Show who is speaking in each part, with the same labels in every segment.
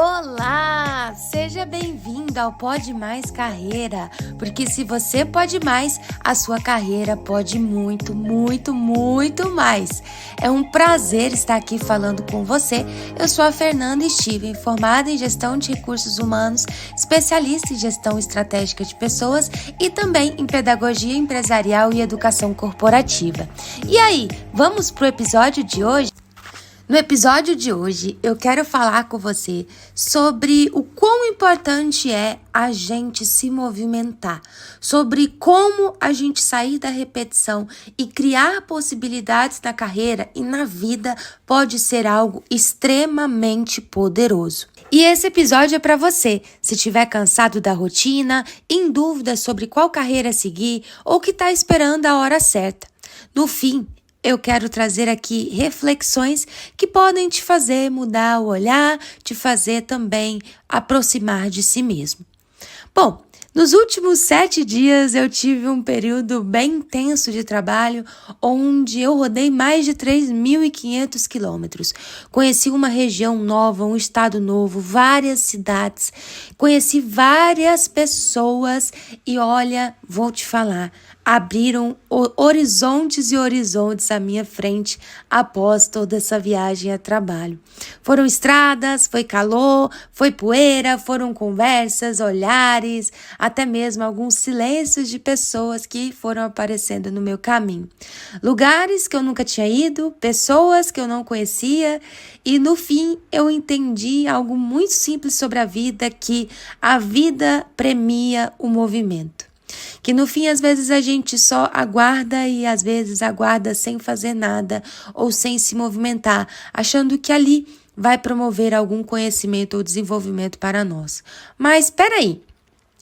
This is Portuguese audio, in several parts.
Speaker 1: Olá! Seja bem-vindo ao Pode Mais Carreira, porque se você pode mais, a sua carreira pode muito, muito, muito mais. É um prazer estar aqui falando com você. Eu sou a Fernanda Steven, formada em Gestão de Recursos Humanos, especialista em Gestão Estratégica de Pessoas e também em Pedagogia Empresarial e Educação Corporativa. E aí, vamos para o episódio de hoje? No episódio de hoje, eu quero falar com você sobre o quão importante é a gente se movimentar, sobre como a gente sair da repetição e criar possibilidades na carreira e na vida pode ser algo extremamente poderoso. E esse episódio é para você, se estiver cansado da rotina, em dúvida sobre qual carreira seguir ou que está esperando a hora certa. No fim, eu quero trazer aqui reflexões que podem te fazer mudar o olhar, te fazer também aproximar de si mesmo. Bom, nos últimos 7 dias eu tive um período bem intenso de trabalho, onde eu rodei mais de 3.500 quilômetros. Conheci uma região nova, um estado novo, várias cidades, conheci várias pessoas e olha, vou te falar, abriram horizontes e horizontes à minha frente após toda essa viagem a trabalho. Foram estradas, foi calor, foi poeira, foram conversas, olhares, até mesmo alguns silêncios de pessoas que foram aparecendo no meu caminho. Lugares que eu nunca tinha ido, pessoas que eu não conhecia e no fim eu entendi algo muito simples sobre a vida, que a vida premia o movimento. Que no fim, às vezes, a gente só aguarda e às vezes aguarda sem fazer nada ou sem se movimentar, achando que ali vai promover algum conhecimento ou desenvolvimento para nós. Mas espera aí.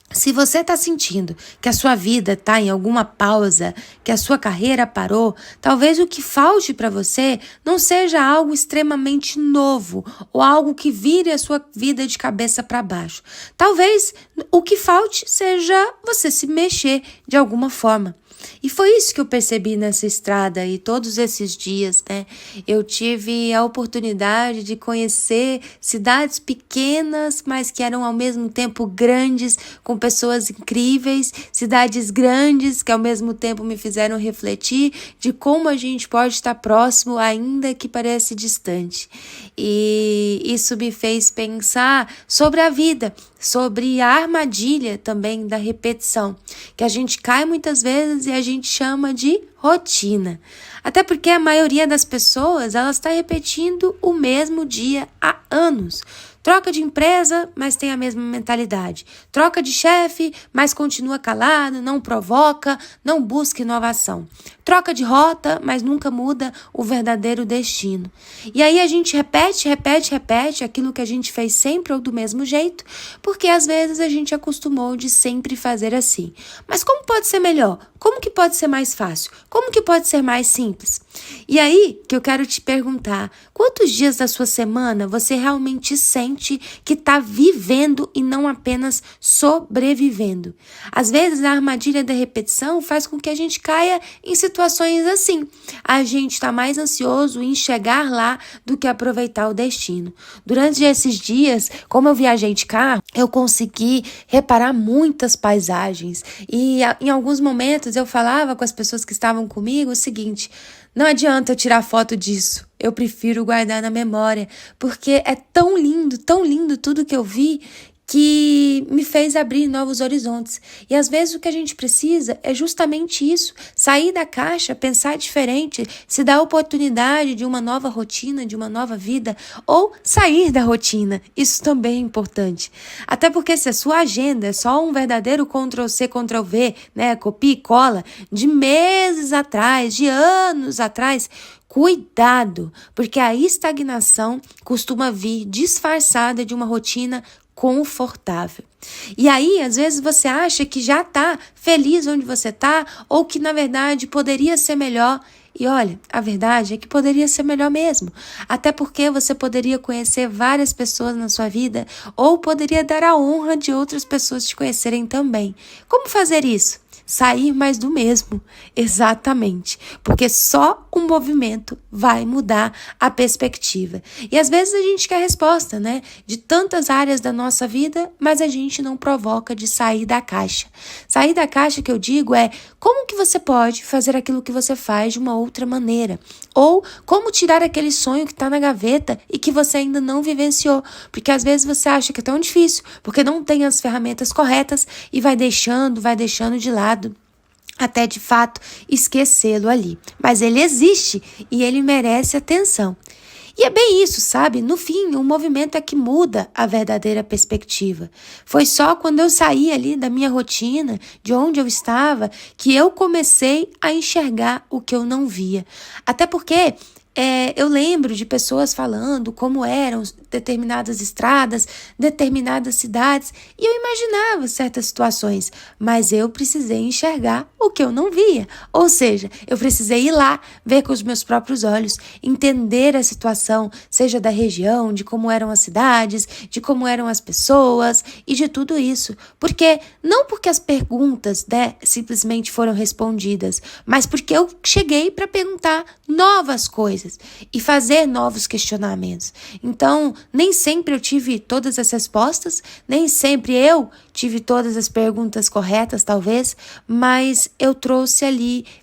Speaker 1: Se você está sentindo que a sua vida está em alguma pausa, que a sua carreira parou, talvez o que falte para você não seja algo extremamente novo ou algo que vire a sua vida de cabeça para baixo. Talvez o que falte seja você se mexer de alguma forma. E foi isso que eu percebi nessa estrada e todos esses dias, né? Eu tive a oportunidade de conhecer cidades pequenas, mas que eram ao mesmo tempo grandes, com pessoas incríveis, cidades grandes que ao mesmo tempo me fizeram refletir de como a gente pode estar próximo, ainda que pareça distante. E isso me fez pensar sobre a vida, sobre a armadilha também da repetição, que a gente cai muitas vezes e a gente chama de rotina. Até porque a maioria das pessoas, elas está repetindo o mesmo dia há anos. Troca de empresa, mas tem a mesma mentalidade. Troca de chefe, mas continua calado, não provoca, não busca inovação. Troca de rota, mas nunca muda o verdadeiro destino. E aí a gente repete aquilo que a gente fez sempre ou do mesmo jeito, porque às vezes a gente acostumou de sempre fazer assim. Mas como pode ser melhor? Como que pode ser mais fácil? Como que pode ser mais simples? E aí que eu quero te perguntar, quantos dias da sua semana você realmente sente que está vivendo e não apenas sobrevivendo? Às vezes a armadilha da repetição faz com que a gente caia em situações assim. A gente está mais ansioso em chegar lá do que aproveitar o destino. Durante esses dias, como eu viajei de carro, eu consegui reparar muitas paisagens e em alguns momentos eu falava com as pessoas que estavam comigo o seguinte: não adianta eu tirar foto disso, eu prefiro guardar na memória, porque é tão lindo tudo que eu vi, que me fez abrir novos horizontes. E às vezes o que a gente precisa é justamente isso, sair da caixa, pensar diferente, se dar a oportunidade de uma nova rotina, de uma nova vida, ou sair da rotina. Isso também é importante. Até porque se a sua agenda é só um verdadeiro Ctrl+C, Ctrl+V, né, copia e cola, de meses atrás, de anos atrás, cuidado, porque a estagnação costuma vir disfarçada de uma rotina confortável. E aí, às vezes, você acha que já está feliz onde você está ou que, na verdade, poderia ser melhor. E olha, a verdade é que poderia ser melhor mesmo. Até porque você poderia conhecer várias pessoas na sua vida ou poderia dar a honra de outras pessoas te conhecerem também. Como fazer isso? Sair mais do mesmo, exatamente, porque só um movimento vai mudar a perspectiva. E às vezes a gente quer resposta, né, de tantas áreas da nossa vida, mas a gente não provoca de sair da caixa. Sair da caixa, que eu digo, é como que você pode fazer aquilo que você faz de uma outra maneira, ou como tirar aquele sonho que está na gaveta e que você ainda não vivenciou, porque às vezes você acha que é tão difícil, porque não tem as ferramentas corretas e vai deixando de lado, até de fato esquecê-lo ali. Mas ele existe e ele merece atenção. E é bem isso, sabe? No fim, o movimento é que muda a verdadeira perspectiva. Foi só quando eu saí ali da minha rotina, de onde eu estava, que eu comecei a enxergar o que eu não via. Até porque eu lembro de pessoas falando como eram determinadas estradas, determinadas cidades, e eu imaginava certas situações, mas eu precisei enxergar o que eu não via. Ou seja, eu precisei ir lá, ver com os meus próprios olhos, entender a situação, seja da região, de como eram as cidades, de como eram as pessoas e de tudo isso. Não porque as perguntas, simplesmente foram respondidas, mas porque eu cheguei para perguntar novas coisas e fazer novos questionamentos. Então, nem sempre eu tive todas as respostas, nem sempre eu tive todas as perguntas corretas, talvez, mas eu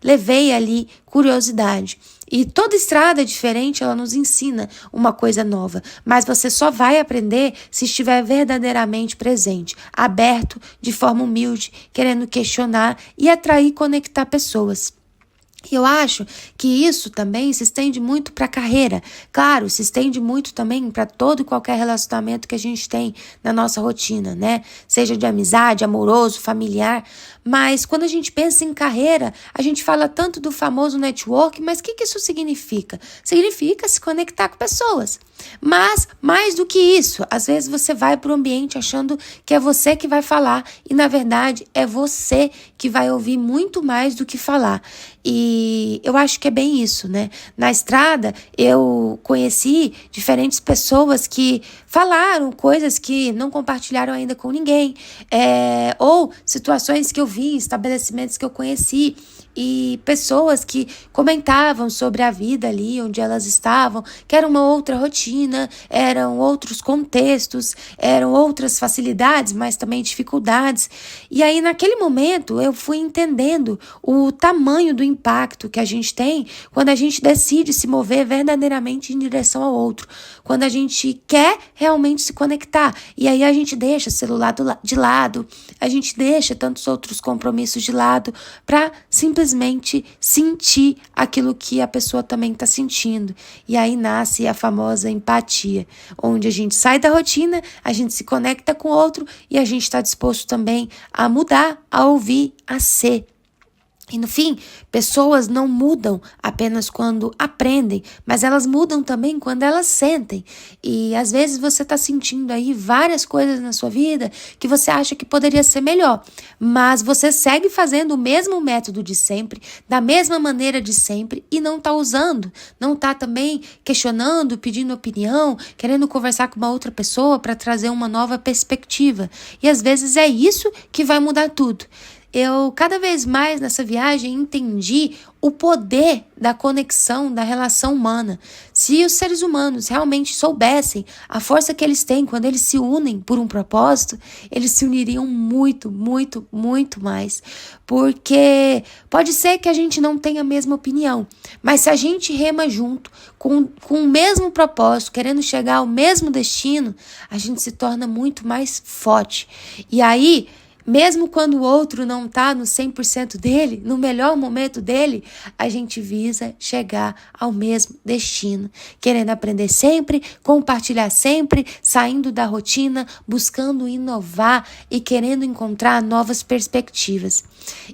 Speaker 1: levei ali curiosidade. E toda estrada diferente, ela nos ensina uma coisa nova, mas você só vai aprender se estiver verdadeiramente presente, aberto, de forma humilde, querendo questionar e atrair e conectar pessoas. E eu acho que isso também se estende muito para a carreira. Claro, se estende muito também para todo e qualquer relacionamento que a gente tem na nossa rotina, né? Seja de amizade, amoroso, familiar. Mas quando a gente pensa em carreira, a gente fala tanto do famoso network, mas o que isso significa? Significa se conectar com pessoas. Mas, mais do que isso, às vezes você vai para o ambiente achando que é você que vai falar e, na verdade, é você que vai ouvir muito mais do que falar. E eu acho que é bem isso, né? Na estrada, eu conheci diferentes pessoas que falaram coisas que não compartilharam ainda com ninguém, ou situações que eu vi, estabelecimentos que eu conheci, e pessoas que comentavam sobre a vida ali onde elas estavam, que era uma outra rotina, eram outros contextos, eram outras facilidades, mas também dificuldades. E aí, naquele momento, eu fui entendendo o tamanho do impacto que a gente tem quando a gente decide se mover verdadeiramente em direção ao outro, quando a gente quer realmente se conectar. E aí a gente deixa o celular de lado, a gente deixa tantos outros compromissos de lado para simplesmente sentir aquilo que a pessoa também está sentindo. E aí nasce a famosa empatia, onde a gente sai da rotina, a gente se conecta com o outro e a gente está disposto também a mudar, a ouvir, a ser. E no fim, pessoas não mudam apenas quando aprendem, mas elas mudam também quando elas sentem. E às vezes você está sentindo aí várias coisas na sua vida que você acha que poderia ser melhor, mas você segue fazendo o mesmo método de sempre, da mesma maneira de sempre e não está usando, não está também questionando, pedindo opinião, querendo conversar com uma outra pessoa para trazer uma nova perspectiva. E às vezes é isso que vai mudar tudo. Eu, cada vez mais nessa viagem, entendi o poder da conexão, da relação humana. Se os seres humanos realmente soubessem a força que eles têm quando eles se unem por um propósito, eles se uniriam muito, muito, muito mais. Porque pode ser que a gente não tenha a mesma opinião, mas se a gente rema junto, com o mesmo propósito, querendo chegar ao mesmo destino, a gente se torna muito mais forte. E aí, mesmo quando o outro não está no 100% dele, no melhor momento dele, a gente visa chegar ao mesmo destino, querendo aprender sempre, compartilhar sempre, saindo da rotina, buscando inovar e querendo encontrar novas perspectivas.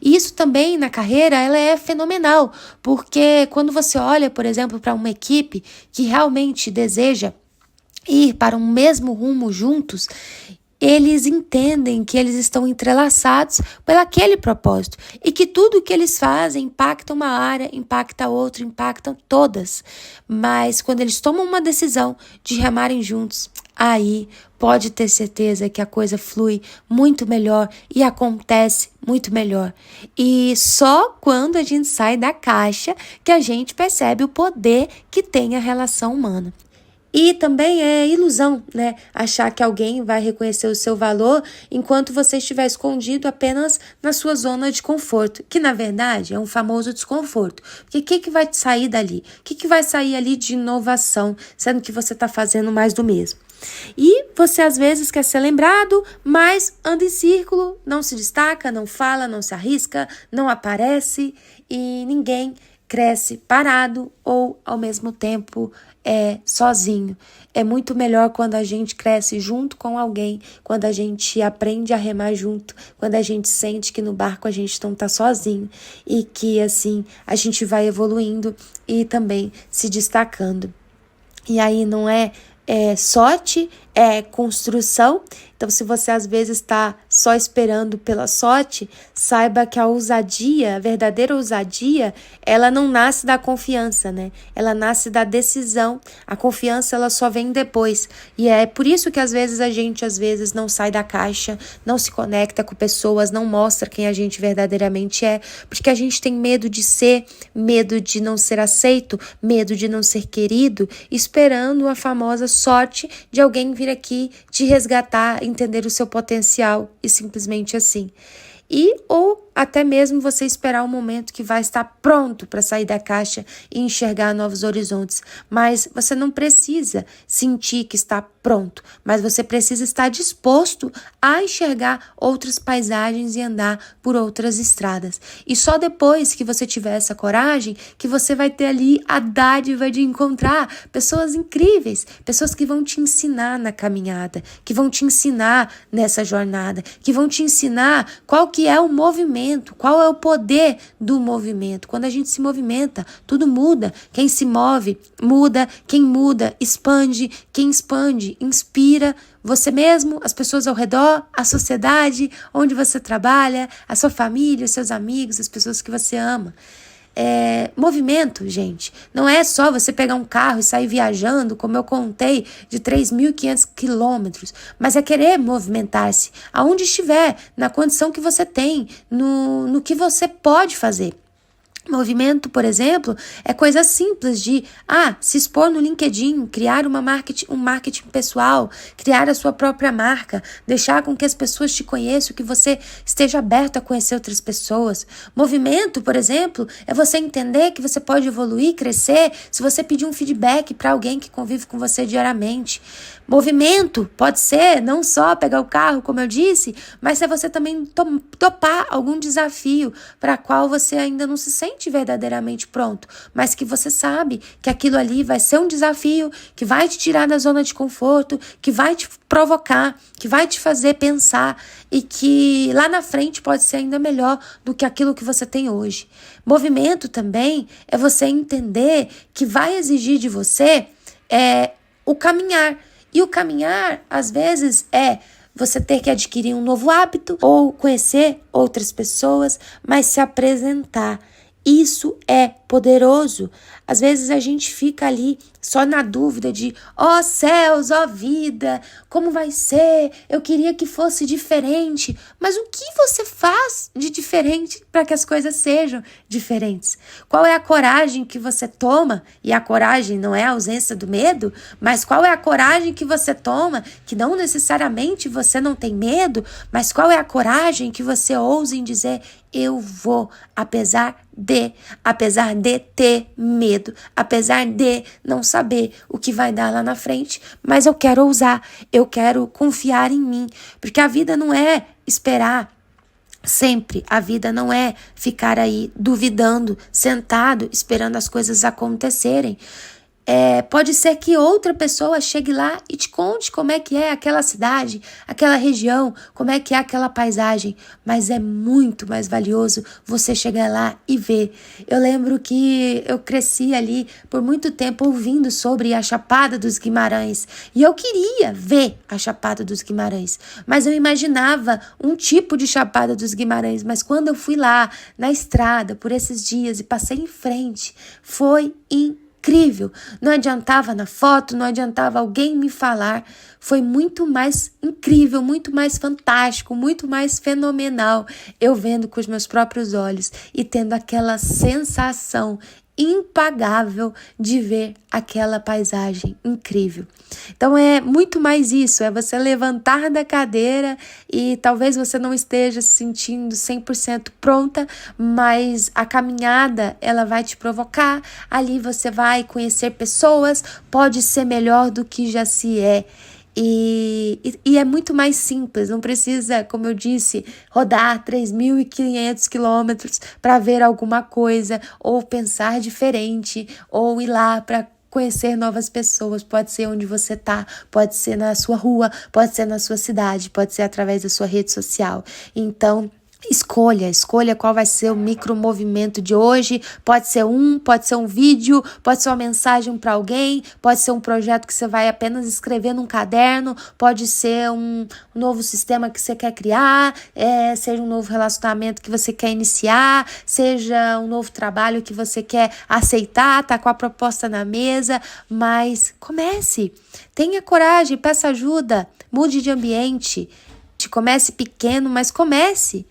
Speaker 1: E isso também na carreira ela é fenomenal, porque quando você olha, por exemplo, para uma equipe que realmente deseja ir para um mesmo rumo juntos, eles entendem que eles estão entrelaçados por aquele propósito e que tudo que eles fazem impacta uma área, impacta outra, impactam todas. Mas quando eles tomam uma decisão de remarem juntos, aí pode ter certeza que a coisa flui muito melhor e acontece muito melhor. E só quando a gente sai da caixa que a gente percebe o poder que tem a relação humana. E também é ilusão, né? Achar que alguém vai reconhecer o seu valor enquanto você estiver escondido apenas na sua zona de conforto, que na verdade é um famoso desconforto. Porque o que vai sair dali? O que vai sair ali de inovação, sendo que você está fazendo mais do mesmo? E você às vezes quer ser lembrado, mas anda em círculo, não se destaca, não fala, não se arrisca, não aparece e ninguém cresce parado ou ao mesmo tempo sozinho. É muito melhor quando a gente cresce junto com alguém, quando a gente aprende a remar junto, quando a gente sente que no barco a gente não está sozinho e que assim a gente vai evoluindo e também se destacando. E aí não é sorte, é construção. Então, se você às vezes está só esperando pela sorte, saiba que a ousadia, a verdadeira ousadia, ela não nasce da confiança, né? Ela nasce da decisão. A confiança, ela só vem depois. E é por isso que às vezes a gente não sai da caixa, não se conecta com pessoas, não mostra quem a gente verdadeiramente é, porque a gente tem medo de ser, medo de não ser aceito, medo de não ser querido, esperando a famosa sorte de alguém vir aqui te resgatar, entender o seu potencial e simplesmente assim. Ou até mesmo você esperar um momento que vai estar pronto para sair da caixa e enxergar novos horizontes. Mas você não precisa sentir que está pronto, mas você precisa estar disposto a enxergar outras paisagens e andar por outras estradas. E só depois que você tiver essa coragem, que você vai ter ali a dádiva de encontrar pessoas incríveis, pessoas que vão te ensinar na caminhada, que vão te ensinar nessa jornada, que vão te ensinar qual que é o movimento, qual é o poder do movimento. Quando a gente se movimenta, tudo muda. Quem se move, muda. Quem muda, expande. Quem expande, inspira você mesmo, as pessoas ao redor, a sociedade, onde você trabalha, a sua família, os seus amigos, as pessoas que você ama. Movimento, gente, não é só você pegar um carro e sair viajando, como eu contei, de 3.500 quilômetros, mas é querer movimentar-se aonde estiver, na condição que você tem, no que você pode fazer. Movimento, por exemplo, é coisa simples de se expor no LinkedIn, criar um marketing pessoal, criar a sua própria marca, deixar com que as pessoas te conheçam, que você esteja aberto a conhecer outras pessoas. Movimento, por exemplo, é você entender que você pode evoluir, crescer, se você pedir um feedback para alguém que convive com você diariamente. Movimento pode ser não só pegar o carro, como eu disse, mas se você também topar algum desafio para qual você ainda não se sente verdadeiramente pronto, mas que você sabe que aquilo ali vai ser um desafio, que vai te tirar da zona de conforto, que vai te provocar, que vai te fazer pensar e que lá na frente pode ser ainda melhor do que aquilo que você tem hoje. Movimento também é você entender que vai exigir de você o caminhar. E o caminhar, às vezes, é você ter que adquirir um novo hábito ou conhecer outras pessoas, mas se apresentar. Isso é poderoso. Às vezes a gente fica ali só na dúvida de céus, vida, como vai ser? Eu queria que fosse diferente. Mas o que você faz de diferente para que as coisas sejam diferentes? Qual é a coragem que você toma? E a coragem não é a ausência do medo, mas qual é a coragem que você toma? Que não necessariamente você não tem medo, mas qual é a coragem que você ousa em dizer eu vou, apesar de ter medo, apesar de não saber o que vai dar lá na frente, mas eu quero ousar, eu quero confiar em mim, porque a vida não é esperar sempre, a vida não é ficar aí duvidando, sentado, esperando as coisas acontecerem. Pode ser que outra pessoa chegue lá e te conte como é que é aquela cidade, aquela região, como é que é aquela paisagem, mas é muito mais valioso você chegar lá e ver. Eu lembro que eu cresci ali por muito tempo ouvindo sobre a Chapada dos Guimarães e eu queria ver a Chapada dos Guimarães, mas eu imaginava um tipo de Chapada dos Guimarães, mas quando eu fui lá na estrada por esses dias e passei em frente, foi incrível. incrível. Não adiantava na foto, não adiantava alguém me falar. Foi muito mais incrível, muito mais fantástico, muito mais fenomenal eu vendo com os meus próprios olhos e tendo aquela sensação impagável de ver aquela paisagem incrível. Então é muito mais isso, é você levantar da cadeira e talvez você não esteja se sentindo 100% pronta, mas a caminhada ela vai te provocar, ali você vai conhecer pessoas, pode ser melhor do que já se é. E é muito mais simples, não precisa, como eu disse, rodar 3.500 quilômetros para ver alguma coisa, ou pensar diferente, ou ir lá para conhecer novas pessoas. Pode ser onde você tá, pode ser na sua rua, pode ser na sua cidade, pode ser através da sua rede social. Então, escolha qual vai ser o micromovimento de hoje. Pode ser um vídeo, pode ser uma mensagem para alguém, pode ser um projeto que você vai apenas escrever num caderno, pode ser um novo sistema que você quer criar, seja um novo relacionamento que você quer iniciar, seja um novo trabalho que você quer aceitar, tá com a proposta na mesa, mas comece, tenha coragem, peça ajuda, mude de ambiente, comece pequeno, mas comece.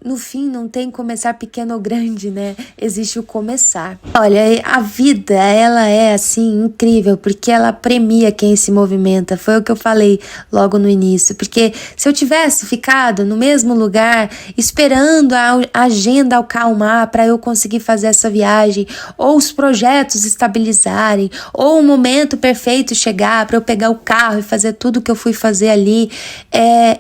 Speaker 1: No fim não tem começar pequeno ou grande, né? Existe o começar. Olha, a vida, ela é assim incrível, porque ela premia quem se movimenta. Foi o que eu falei logo no início, porque se eu tivesse ficado no mesmo lugar esperando a agenda acalmar para eu conseguir fazer essa viagem, ou os projetos estabilizarem, ou o momento perfeito chegar para eu pegar o carro e fazer tudo que eu fui fazer ali,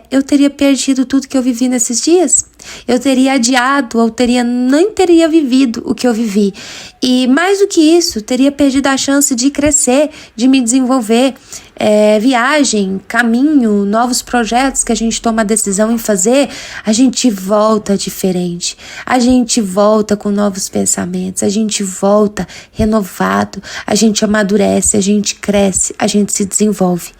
Speaker 1: eu teria perdido tudo que eu vivi nesses dias. Eu teria adiado, ou nem teria vivido o que eu vivi. E mais do que isso, teria perdido a chance de crescer, de me desenvolver. Viagem, caminho, novos projetos que a gente toma a decisão em fazer, a gente volta diferente, a gente volta com novos pensamentos, a gente volta renovado, a gente amadurece, a gente cresce, a gente se desenvolve.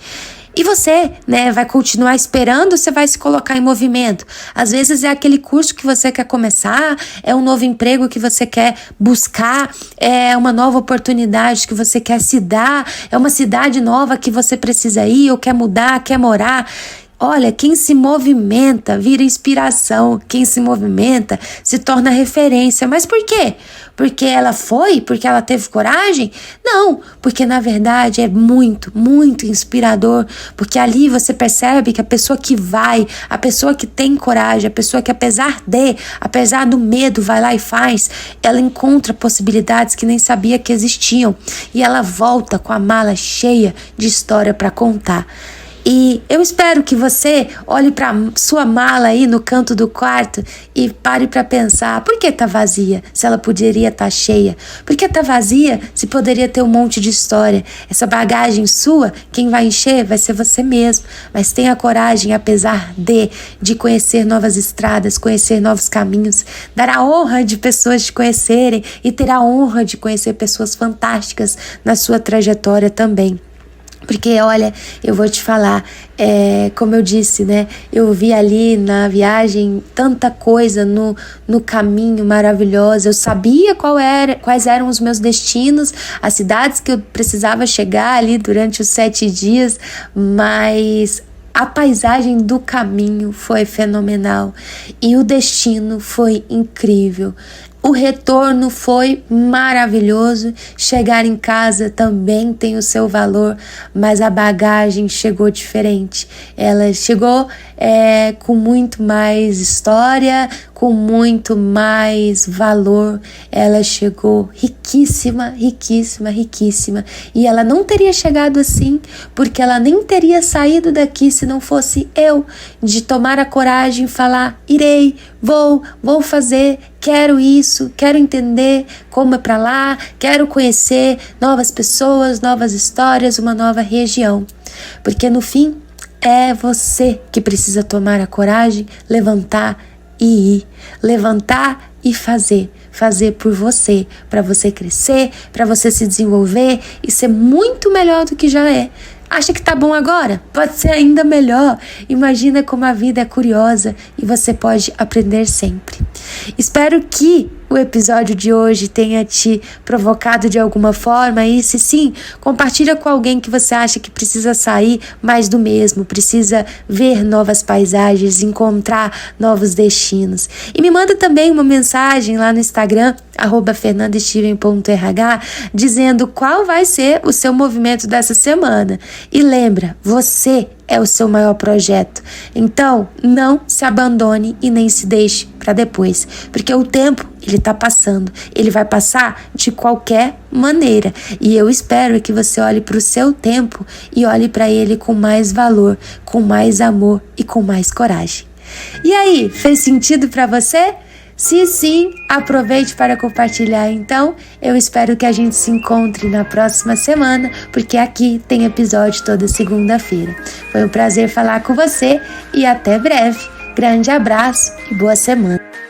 Speaker 1: E você, né, vai continuar esperando ou você vai se colocar em movimento? Às vezes é aquele curso que você quer começar, é um novo emprego que você quer buscar, é uma nova oportunidade que você quer se dar, é uma cidade nova que você precisa ir ou quer mudar, quer morar. Olha, quem se movimenta vira inspiração, quem se movimenta se torna referência. Mas por quê? Porque ela foi? Porque ela teve coragem? Não, porque na verdade é muito, muito inspirador, porque ali você percebe que a pessoa que vai, a pessoa que tem coragem, a pessoa que apesar do medo vai lá e faz, ela encontra possibilidades que nem sabia que existiam e ela volta com a mala cheia de história para contar. E eu espero que você olhe para sua mala aí no canto do quarto e pare para pensar, por que tá vazia se ela poderia estar cheia? Por que tá vazia se poderia ter um monte de história? Essa bagagem sua, quem vai encher vai ser você mesmo. Mas tenha coragem, apesar de conhecer novas estradas, conhecer novos caminhos, dar a honra de pessoas te conhecerem e ter a honra de conhecer pessoas fantásticas na sua trajetória também. Porque, olha, eu vou te falar, como eu disse, né? Eu vi ali na viagem tanta coisa no caminho maravilhosa. Eu sabia quais eram os meus destinos, as cidades que eu precisava chegar ali durante os 7 dias, mas a paisagem do caminho foi fenomenal e o destino foi incrível. O retorno foi maravilhoso, chegar em casa também tem o seu valor, mas a bagagem chegou diferente. Ela chegou com muito mais história, com muito mais valor. Ela chegou riquíssima, riquíssima, riquíssima. E ela não teria chegado assim, porque ela nem teria saído daqui se não fosse eu, de tomar a coragem e falar, irei, vou fazer, quero isso, quero entender como é para lá, quero conhecer novas pessoas, novas histórias, uma nova região. Porque no fim, é você que precisa tomar a coragem, levantar e ir, levantar e fazer por você, para você crescer, para você se desenvolver e ser muito melhor do que já é. Acha que tá bom agora? Pode ser ainda melhor. Imagina como a vida é curiosa e você pode aprender sempre. Espero que o episódio de hoje tenha te provocado de alguma forma, e se sim, compartilha com alguém que você acha que precisa sair mais do mesmo, precisa ver novas paisagens, encontrar novos destinos. E me manda também uma mensagem lá no Instagram, @fernandasteven.rh, dizendo qual vai ser o seu movimento dessa semana. E lembra, você é o seu maior projeto. Então, não se abandone e nem se deixe para depois, porque o tempo, ele tá passando. Ele vai passar de qualquer maneira. E eu espero que você olhe para o seu tempo e olhe para ele com mais valor, com mais amor e com mais coragem. E aí, fez sentido para você? Se sim, aproveite para compartilhar então. Eu espero que a gente se encontre na próxima semana, porque aqui tem episódio toda segunda-feira. Foi um prazer falar com você e até breve. Grande abraço e boa semana.